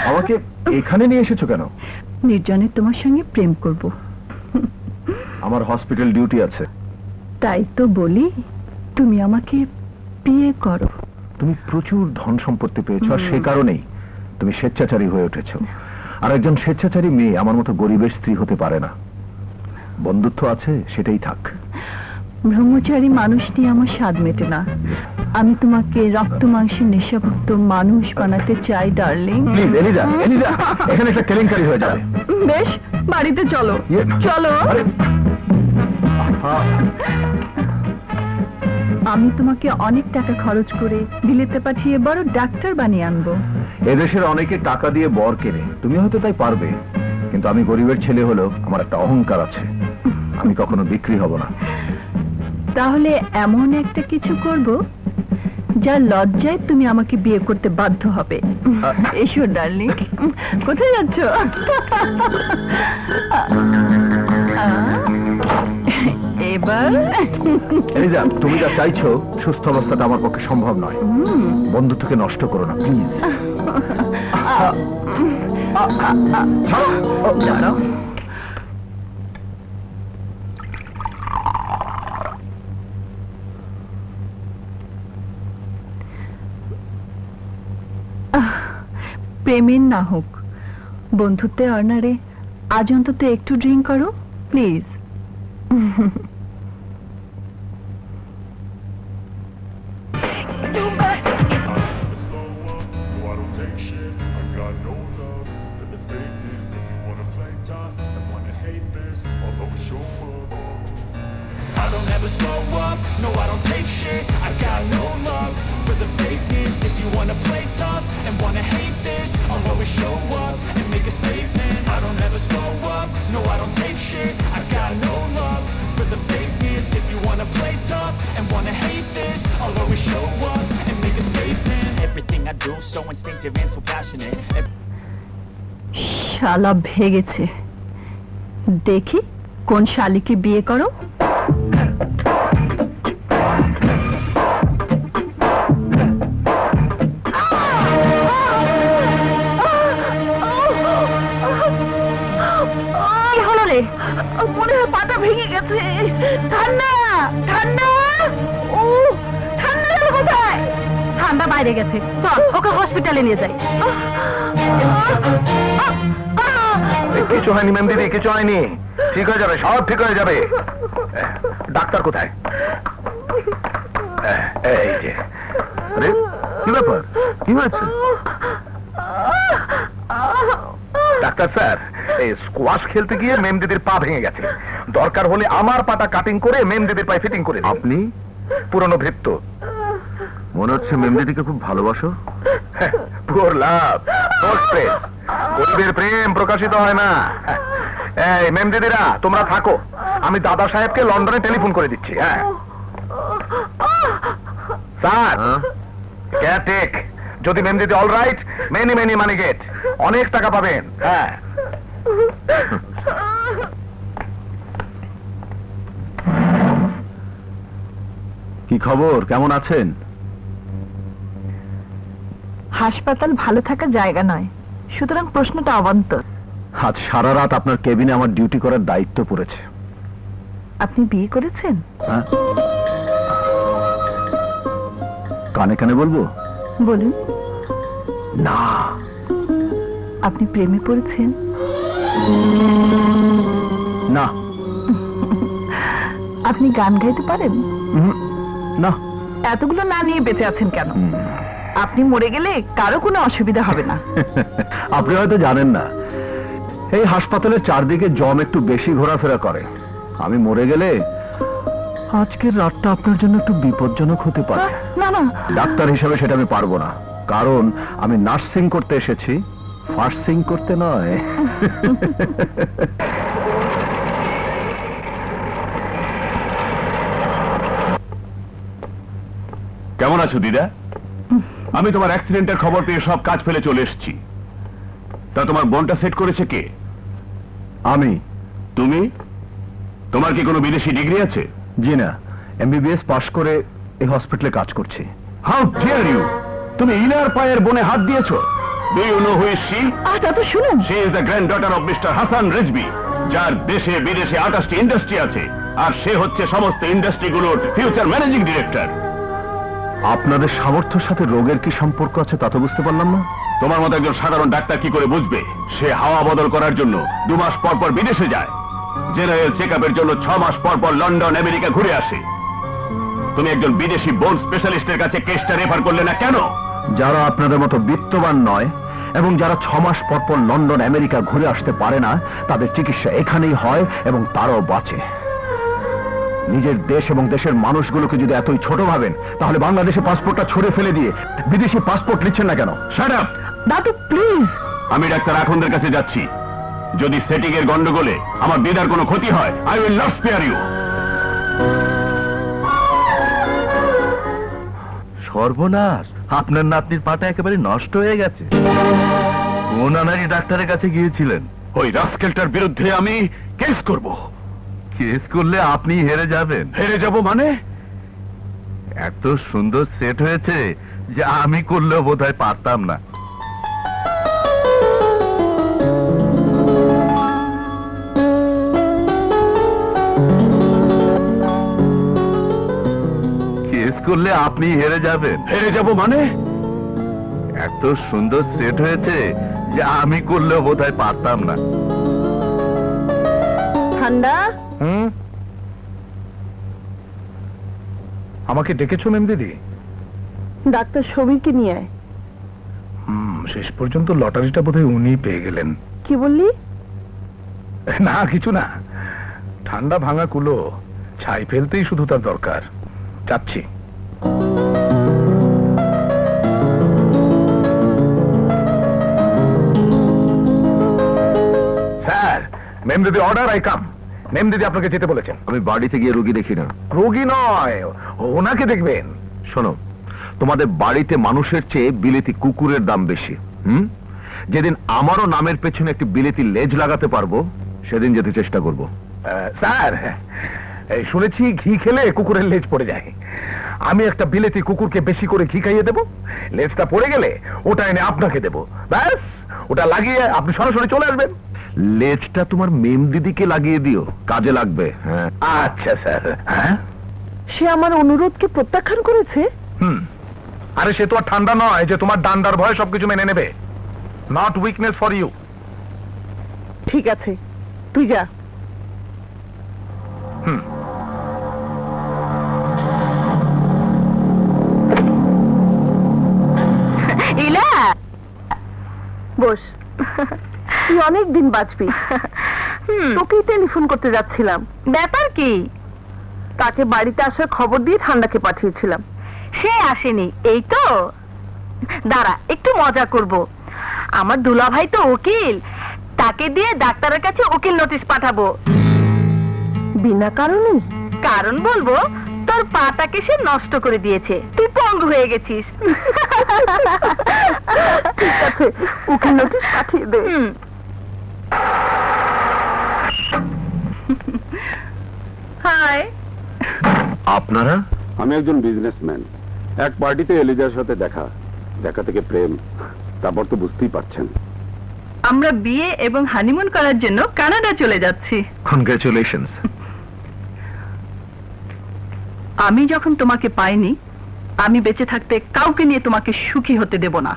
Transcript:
আমাকে এখানে নিয়ে এসেছো কেন? নির্জনে তোমার সঙ্গে প্রেম করব। আমার হসপিটাল ডিউটি আছে। তাই তো বলি, তুমি আমাকে বিয়ে করো। তুমি প্রচুর ধন সম্পত্তি পেয়েছো, আর সেই কারণেই তুমি স্বেচ্ছাচারী হয়ে উঠেছো। আর একজন স্বেচ্ছাচারী মেয়ে আমার মতো গরিবের স্ত্রী হতে পারে না। বন্ধুত্ব আছে, সেটাই থাক। ব্রহ্মচারী মানুষ নিয়ে আমার স্বাদ মেটে না। আমি তোমাকে রক্ত মাংসের নেশাভুক্ত মানুষ বানাতে চাই ডার্লিং। প্লিজ এলিজা, এলিজা, এখানে একটা কেলেঙ্কারি হয়ে যাবে। বেশ, বাড়িতে চলো। চলো। আমি তোমাকে অনেক টাকা খরচ করে বিলেতে পাঠিয়ে বড় ডাক্তার বানিয়ে আনবো। এদেশের অনেকে টাকা দিয়ে বর কেনে, তুমি হয়তো তাই পারবে, কিন্তু আমি গরিবের ছেলে হলেও আমার একটা অহংকার আছে। আমি কখনো বিক্রি হব না। তাহলে এমন একটা কিছু করব যার লজ্জায় তুমি আমাকে বিয়ে করতে বাধ্য হবে। এসো ডার্লিং। কোথায় যাচ্ছ? এবার এলিজা, তুমি যা চাইছো সুস্থ অবস্থাটা আমার পক্ষে সম্ভব নয়। বন্ধুত্বকে নষ্ট করো না প্লিজ। দাঁড়াও। প্রেমের না হোক, বন্ধুত্বে অর্নারে আজ অন্তত একটু ড্রিঙ্ক করো please. I don't ever slow up, no I don't take shit. I got no love for the fakeness. If you wanna play tough and wanna hate this, I'll always show up and make a statement. I don't ever slow up, no I don't take shit. I got no love for the fakeness. If you wanna play tough and wanna hate this, I'll always show up and make a statement. Everything I do so instinctive and so passionate. শালা ভেগেছে, দেখি কোন শালিকে বিয়ে করো। কি হলো রে? মনে হয় পাটা ভেঙে গেছে। ঠান্ডা ঠান্ডা। ও ঠান্ডা গেল কোথায়? ঠান্ডা বাইরে গেছে। চল ওকে হসপিটালে নিয়ে যাই। কিছু হয়নি ম্যাম দিদি, কিছু হয়নি, ঠিক হয়ে যাবে, সব ঠিক হয়ে যাবে। ডাক্তার কোথায়? এই যে। আরে কি ব্যাপার, কি হয়েছে? ডাক্তার স্যার, এই স্কোয়াশ খেলতে গিয়ে মেম দিদির পা ভেঙে গেছে। দরকার হলে আমার পাটা কাটিং করে মেম দিদির পায়ে ফিটিং করে। আপনি পুরনো ভৃত্য, মনে হচ্ছে মেম দিদিকে খুব ভালোবাসো। পুর লাভ, গরিবের প্রেম প্রকাশিত হয় না। এই মেম দিদিরা তোমরা থাকো, আমি দাদা সাহেবকে লন্ডনে টেলিফোন করে দিচ্ছি। হ্যাঁ স্যার, কেয়ারটেক, যদি মেম দিদি অল রাইট, মেনি মেনি মানি গেট, অনেক টাকা পাবেন। হ্যাঁ কি খবর, কেমন আছেন? হাসপাতাল ভালো থাকার জায়গা নয়, সুতরাং প্রশ্নটা অবান্তর। আজ সারা রাত আপনার কেবিনে আমার ডিউটি করার দায়িত্ব পড়েছে। আপনি বিয়ে করেছেন? হ্যাঁ, কানে কানে বলবো? বলুন। না। আপনি প্রেমে পড়েছেন? না। আপনি গান গাইতে পারেন? না। এতগুলো না নিয়ে বেঁচে আছেন কেন? আপনি মরে গেলে কারো কোনো অসুবিধা হবে না। আপনি হয়তো জানেন না, এই হাসপাতালের চারদিকে জম একটু বেশি ঘোরাফেরা করে। আমি মরে গেলে আজকের রাতটা আপনার জন্য একটু বিপজ্জনক হতে পারে। না না, ডাক্তার হিসেবে সেটা আমি পারবো না, কারণ আমি নার্সিং করতে এসেছি, ফার্সিং করতে নয়। কেমন আছো দিদা? আমি তোমার অ্যাক্সিডেন্টের খবর পেয়ে সব কাজ ফেলে চলে এসেছি। তা তোমার বোনটা সেট করেছে কে? আমি। তুমি? তোমার কি কোনো বিদেশি ডিগ্রি আছে? জি না, এমবিবিএস পাশ করে এই হসপিটালে কাজ করছি। How dare you! তুমি ইনার পায়ের বনে হাত দিয়েছো। Do you know who is she? আচ্ছা তো শুনুন, she is the granddaughter of mister Hasan Rizvi, যার দেশে বিদেশে 28টি ইন্ডাস্ট্রি আছে, আর সে হচ্ছে সমস্ত ইন্ডাস্ট্রিগুলোর ফিউচার ম্যানেজিং ডিরেক্টর। আপনাদের সামর্থ্যের সাথে রোগের কি সম্পর্ক আছে তা তো বুঝতে পারলাম না। তোমার মতো একজন সাধারণ ডাক্তার কি করে বুঝবে? সে হাওয়া বদল করার জন্য 2 মাস পর পর বিদেশে যায়, জেনারেল চেক আপের জন্য 6 মাস পর পর লন্ডন আমেরিকা ঘুরে আসে। তুমি একজন বিদেশি বোন স্পেশালিস্টের কাছে কেসটা রেফার করলে না কেন? যারা আপনাদের মতো বিত্তবান নয় এবং যারা 6 মাস পর পর লন্ডন আমেরিকা ঘুরে আসতে পারে না, তাদের চিকিৎসা এখানেই হয় এবং তারাও বাঁচে। নিজের দেশ এবং দেশের মানুষগুলোকে যদি এতই ছোট ভাবেন, তাহলে বাংলাদেশে পাসপোর্টটা ছুঁড়ে ফেলে দিয়ে বিদেশি পাসপোর্ট নিচ্ছেন না কেন? Shut up! দাদু প্লিজ। আমি ডাক্তার আখন্দের কাছে যাচ্ছি। যদি সেটিং এর গন্ডগোলে আমার দিদার কোনো ক্ষতি হয়, I will not spare you. সর্বনাশ, আপনার নাতনির পাটা একেবারে নষ্ট হয়ে গেছে। কোন আনারি ডাক্তারের কাছে গিয়েছিলেন? ওই রাস্কেলটার বিরুদ্ধে আমি কেস করব। কেস করলে আপনি হেরে যাবেন। হেরে যাব মানে? এত সুন্দর সেট হয়েছে যে আমি করলেও বোধহয় পারতাম না। কেস করলে আপনি হেরে যাবেন। হেরে যাব মানে? এত সুন্দর সেট হয়েছে যে আমি করলেও বোধহয় পারতাম না। ঠান্ডা, আমাকে ডেকেছো মেম দিদি? ডাক্তার সমীরকে নিয়ে আয়। শেষ পর্যন্ত লটারিটা বোধহয় উনি পেয়ে গেলেন। কি বললি? না কিছু না, ঠান্ডা ভাঙা কুলো ছাই ফেলতেই শুধু তার দরকার। যাচ্ছি। স্যার, মেম দিদি অর্ডার, আই কাম। মেম দিদি আপনাকে যেতে বলেছেন। আমি বাড়িতে গিয়ে রোগী দেখি না। রোগী নয়, ওনাকে দেখবেন। শোনো, তোমাদের বাড়িতে মানুষের চেয়ে বিলেতি কুকুরের দাম বেশি। যেদিন আমারও নামের পেছনে একটি বিলেতি লেজ লাগাতে পারবো, সেদিন যেতে চেষ্টা করব। স্যার, এই শুনেছি ঘি খেলে কুকুরের লেজ পড়ে যায়। আমি একটা বিলেতি কুকুরকে বেশি করে ঘি খাইয়ে দেবো, লেজটা পড়ে গেলে ওটা এনে আপনাকে দেবো। ব্যাস, ওটা লাগিয়ে আপনি সরাসরি চলে আসবেন। লেজটা তোমার মেম দিদিকে লাগিয়ে দিও, কাজে লাগবে। হ্যাঁ, আচ্ছা স্যার। হ্যাঁ, সে আমার অনুরোধকে প্রত্যাখ্যান করেছে। আরে সে তো আর ঠান্ডা নয় যে তোমার ডান্ডার ভয়ে সবকিছু মেনে নেবে। Not weakness for you. ঠিক আছে, তুই যা। ইলা, বস। তুই অনেক দিন বাঁচবি। তোকেই টেলিফোন করতে যাচ্ছিলাম। ব্যাপার কি? তাকে বাড়িতে আসার খবর দিয়ে ঠান্ডাকে পাঠিয়েছিলাম। সে আসেনি, এই তো। দাঁড়া, একটু মজা করব। আমার দুলাভাই তো উকিল, তাকে দিয়ে ডাক্তারের কাছে উকিল নোটিশ পাঠাবো। বিনা কারণে? কারণ বলবো, তোর পাটাকে সে নষ্ট করে দিয়েছে, তুই পঙ্গু হয়ে গেছিস। ঠিক আছে, উকিল নোটিশ পাঠিয়ে দে। হাই। আপনারা? আমি একজন বিজনেসম্যান। এক পার্টিতে এলিজার সাথে দেখা থেকে প্রেম, তারপর তো বুঝতেই পারছেন। আমরা বিয়ে এবং হানিমুন করার জন্য কানাডা চলে যাচ্ছি। কনগ্রাচুলেশনস। আমি যখন তোমাকে পাইনি, আমি বেঁচে থাকতে কাউকে নিয়ে তোমাকে সুখী হতে দেব না।